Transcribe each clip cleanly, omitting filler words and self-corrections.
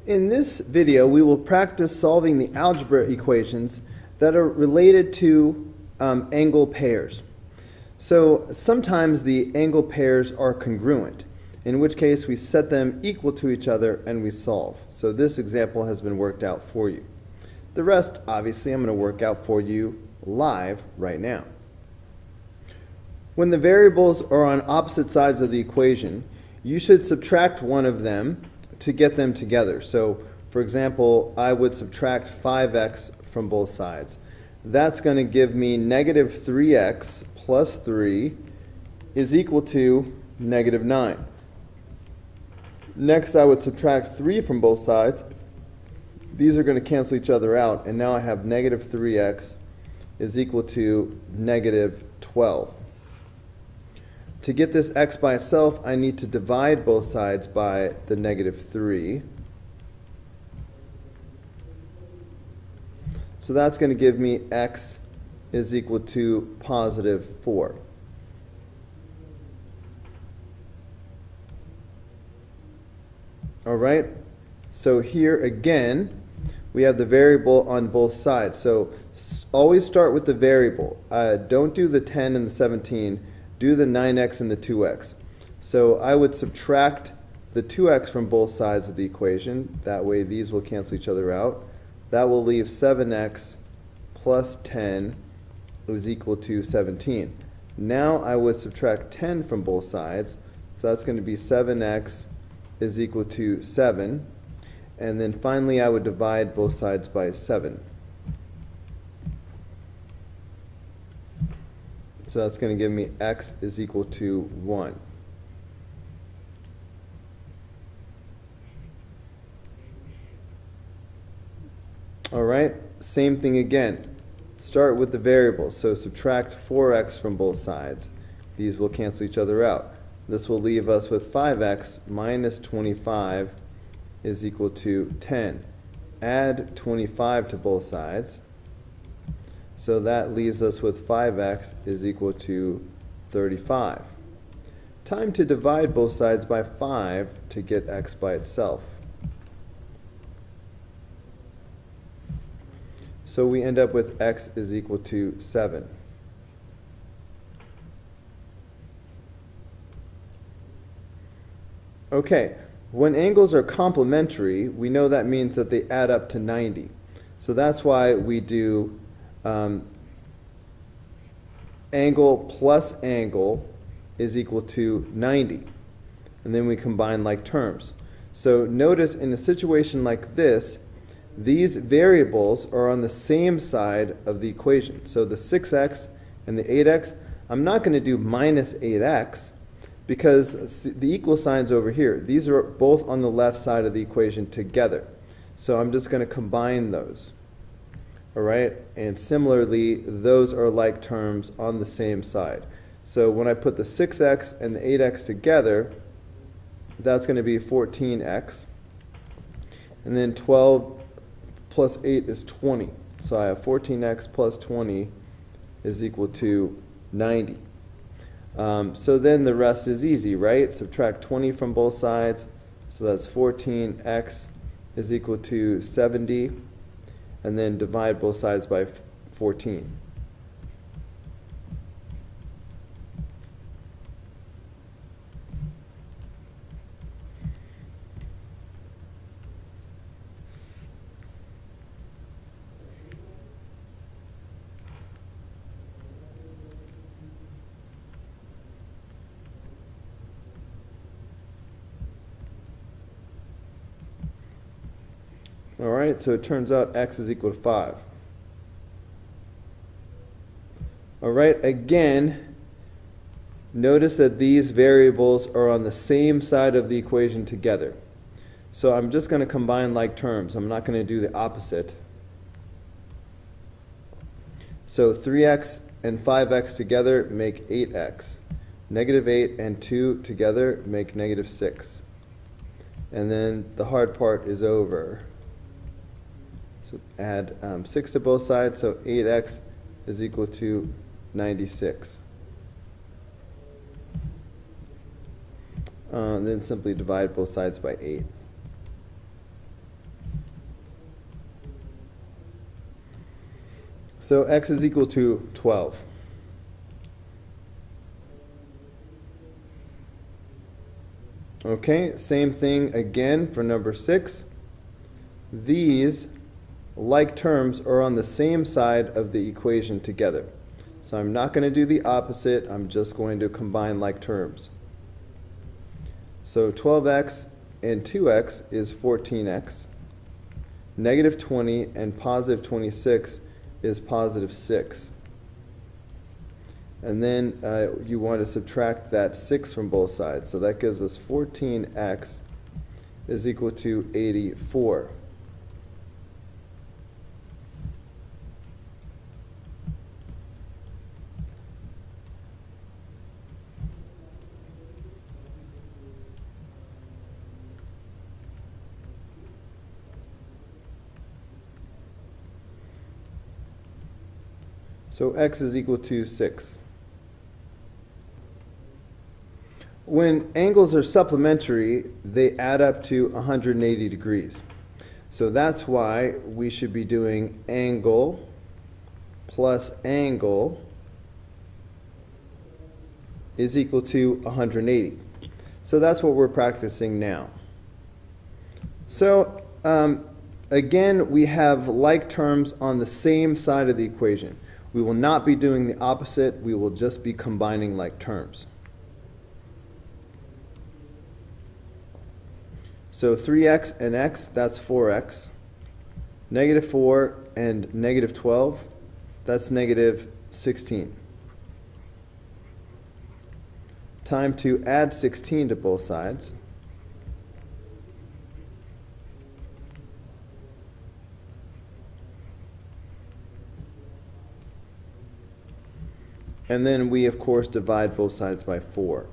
In this video, we will practice solving the algebra equations that are related to angle pairs. So sometimes the angle pairs are congruent, in which case we set them equal to each other and we solve. So this example has been worked out for you. The rest, obviously, I'm going to work out for you live right now. When the variables are on opposite sides of the equation, you should subtract one of them to get them together. So, for example, I would subtract 5x from both sides. That's going to give me negative 3x plus 3 is equal to negative 9. Next, I would subtract 3 from both sides. These are going to cancel each other out, and now I have negative 3x is equal to negative 12. To get this x by itself, I need to divide both sides by the negative 3. So that's going to give me x is equal to positive 4. All right, so here again, we have the variable on both sides. So always start with the variable. Don't do the 10 and the 17. Do the 9x and the 2x. So I would subtract the 2x from both sides of the equation. That way these will cancel each other out. That will leave 7x plus 10 is equal to 17. Now I would subtract 10 from both sides. So that's going to be 7x is equal to 7. And then finally I would divide both sides by 7. So that's going to give me x is equal to 1. All right, same thing again. Start with the variables. So subtract 4x from both sides. These will cancel each other out. This will leave us with 5x minus 25 is equal to 10. Add 25 to both sides. So that leaves us with 5x is equal to 35. Time to divide both sides by 5 to get x by itself. So we end up with x is equal to 7. Okay, when angles are complementary, we know that means that they add up to 90. So that's why we do angle plus angle is equal to 90. And then we combine like terms. So notice in a situation like this, these variables are on the same side of the equation. So the 6x and the 8x, I'm not going to do minus 8x because the equal sign's over here. These are both on the left side of the equation together. So I'm just going to combine those. All right, and similarly, those are like terms on the same side. So when I put the 6x and the 8x together, that's going to be 14x. And then 12 plus 8 is 20. So I have 14x plus 20 is equal to 90. So then the rest is easy, right? Subtract 20 from both sides. So that's 14x is equal to 70. And then divide both sides by 14. All right, so it turns out x is equal to 5. All right, again, notice that these variables are on the same side of the equation together. So I'm just going to combine like terms. I'm not going to do the opposite. So 3x and 5x together make 8x. Negative 8 and 2 together make negative 6. And then the hard part is over. So add 6 to both sides, so 8x is equal to 96. Then simply divide both sides by 8. So x is equal to 12. Okay, same thing again for number 6. These like terms are on the same side of the equation together. So I'm not going to do the opposite, I'm just going to combine like terms. So 12x and 2x is 14x. Negative 20 and positive 26 is positive 6. And then you want to subtract that 6 from both sides. So that gives us 14x is equal to 84. So x is equal to 6. When angles are supplementary, they add up to 180 degrees. So that's why we should be doing angle plus angle is equal to 180. So that's what we're practicing now. So again, we have like terms on the same side of the equation. We will not be doing the opposite, we will just be combining like terms. So 3x and x, that's 4x. Negative 4 and negative 12, that's negative 16. Time to add 16 to both sides. And then we, of course, divide both sides by 4.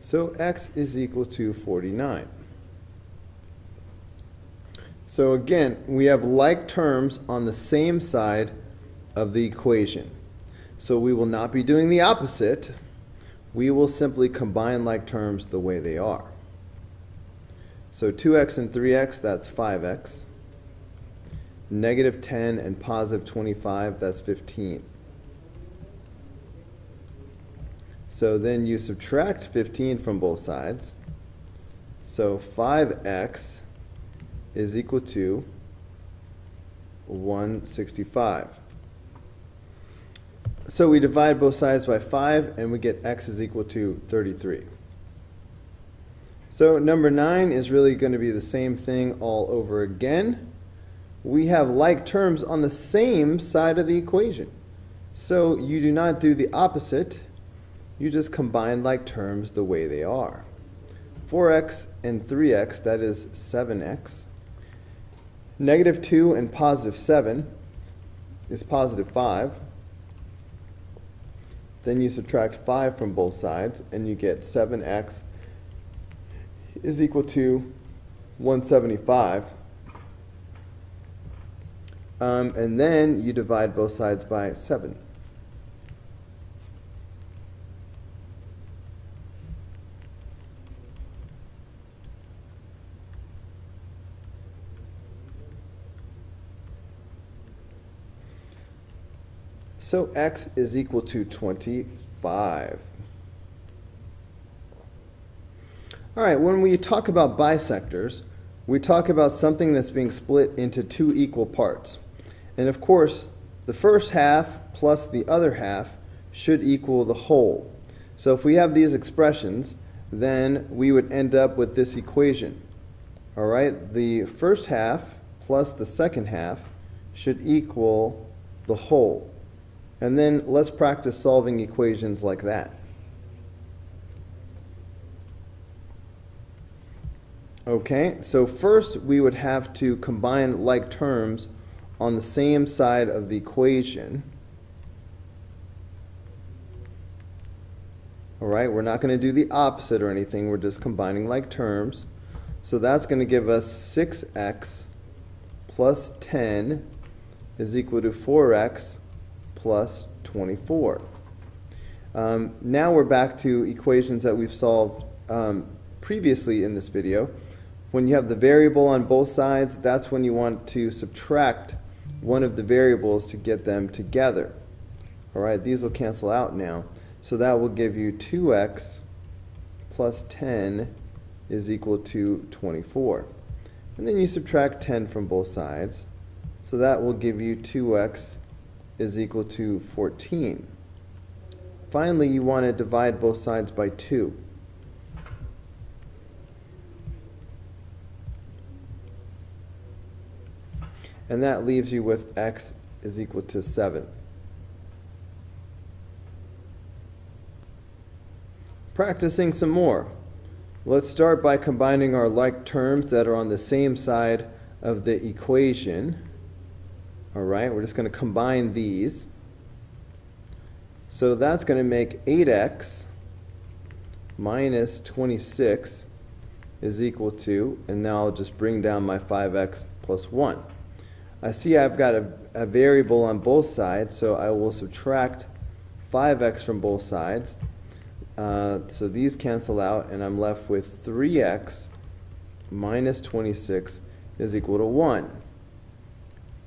So x is equal to 49. So again, we have like terms on the same side of the equation. So we will not be doing the opposite. We will simply combine like terms the way they are. So 2x and 3x, that's 5x. Negative 10 and positive 25, that's 15. So then you subtract 15 from both sides. So 5x is equal to 165. So we divide both sides by 5 and we get x is equal to 33. So number 9 is really going to be the same thing all over again. We have like terms on the same side of the equation. So you do not do the opposite, you just combine like terms the way they are. 4x and 3x, that is 7x. Negative 2 and positive 7 is positive 5. Then you subtract 5 from both sides, and you get 7x is equal to 175. And then you divide both sides by 7. So x is equal to 25. All right, when we talk about bisectors, we talk about something that's being split into two equal parts. And of course, the first half plus the other half should equal the whole. So if we have these expressions, then we would end up with this equation. All right, the first half plus the second half should equal the whole. And then let's practice solving equations like that. Okay, so first we would have to combine like terms on the same side of the equation. All right, we're not going to do the opposite or anything, we're just combining like terms. So that's going to give us 6x plus 10 is equal to 4x plus 24. Now we're back to equations that we've solved previously in this video. When you have the variable on both sides, that's when you want to subtract one of the variables to get them together. All right, these will cancel out now. So that will give you 2x plus 10 is equal to 24. And then you subtract 10 from both sides. So that will give you 2x is equal to 14. Finally, you want to divide both sides by 2. And that leaves you with x is equal to 7. Practicing some more. Let's start by combining our like terms that are on the same side of the equation. All right, we're just going to combine these. So that's going to make 8x minus 26 is equal to, and now I'll just bring down my 5x plus 1. I see I've got a variable on both sides, so I will subtract 5x from both sides. So these cancel out, and I'm left with 3x minus 26 is equal to 1.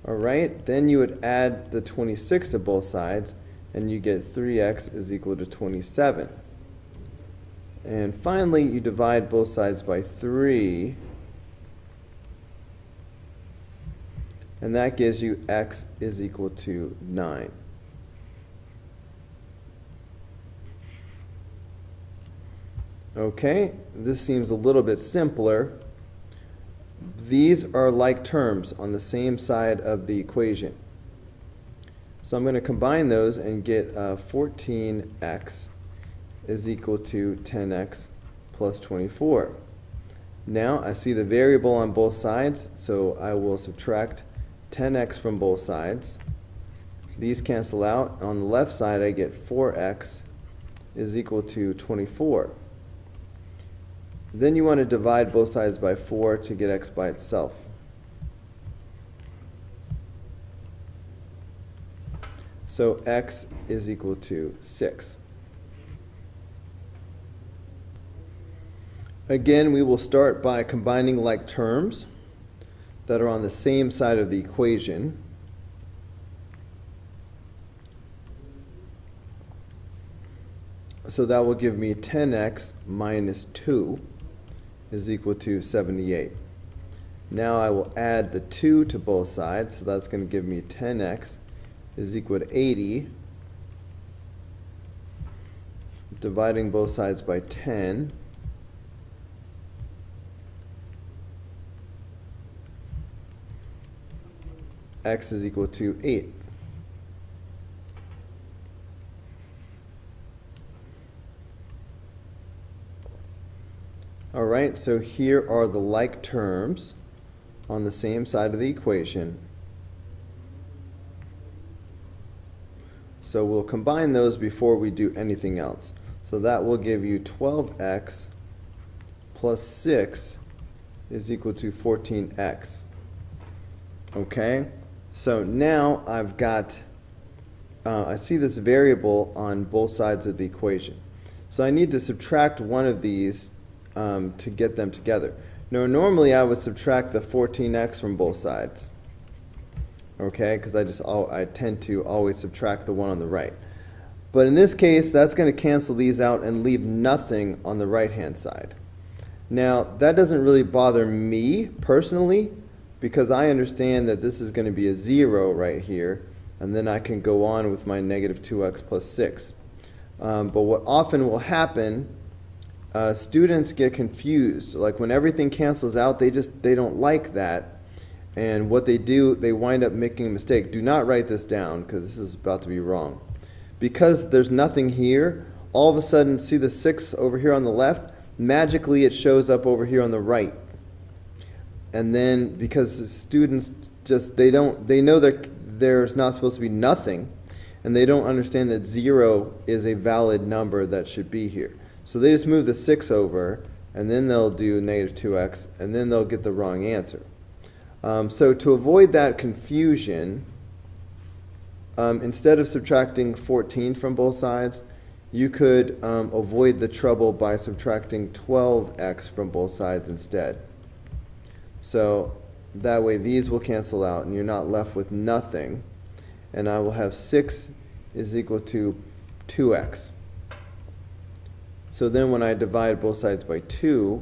All right, then you would add the 26 to both sides, and you get 3x is equal to 27. And finally, you divide both sides by 3, and that gives you x is equal to 9. Okay, this seems a little bit simpler. These are like terms on the same side of the equation. So I'm going to combine those and get 14x is equal to 10x plus 24. Now I see the variable on both sides, so I will subtract 10x from both sides. These cancel out. On the left side I get 4x is equal to 24. Then you want to divide both sides by 4 to get x by itself. So x is equal to 6. Again, we will start by combining like terms that are on the same side of the equation. So that will give me 10x minus 2 is equal to 78. Now I will add the 2 to both sides, so that's going to give me 10x is equal to 80. Dividing both sides by 10. X is equal to 8. All right, so here are the like terms on the same side of the equation. So we'll combine those before we do anything else. So that will give you 12x plus 6 is equal to 14x. Okay, so now I've got, I see this variable on both sides of the equation. So I need to subtract one of these to get them together. Now normally I would subtract the 14x from both sides. Okay, because I tend to always subtract the one on the right. But in this case, that's going to cancel these out and leave nothing on the right-hand side. Now, that doesn't really bother me personally, because I understand that this is going to be a 0 right here, and then I can go on with my negative 2x plus 6. But what often will happen, students get confused. Like when everything cancels out, they don't like that. And what they do, they wind up making a mistake. Do not write this down, because this is about to be wrong. Because there's nothing here, all of a sudden, see the 6 over here on the left? Magically, it shows up over here on the right. And then, because the students they know that there's not supposed to be nothing, and they don't understand that 0 is a valid number that should be here. So they just move the 6 over, and then they'll do negative 2x, and then they'll get the wrong answer. So to avoid that confusion, instead of subtracting 14 from both sides, you could avoid the trouble by subtracting 12x from both sides instead. So that way these will cancel out and you're not left with nothing. And I will have 6 is equal to 2x. So then when I divide both sides by 2,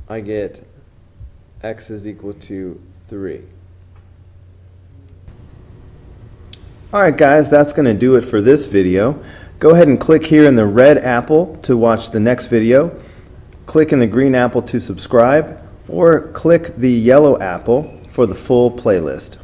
I get x is equal to 3. Alright guys, that's going to do it for this video. Go ahead and click here in the red apple to watch the next video. Click in the green apple to subscribe, or click the yellow apple for the full playlist.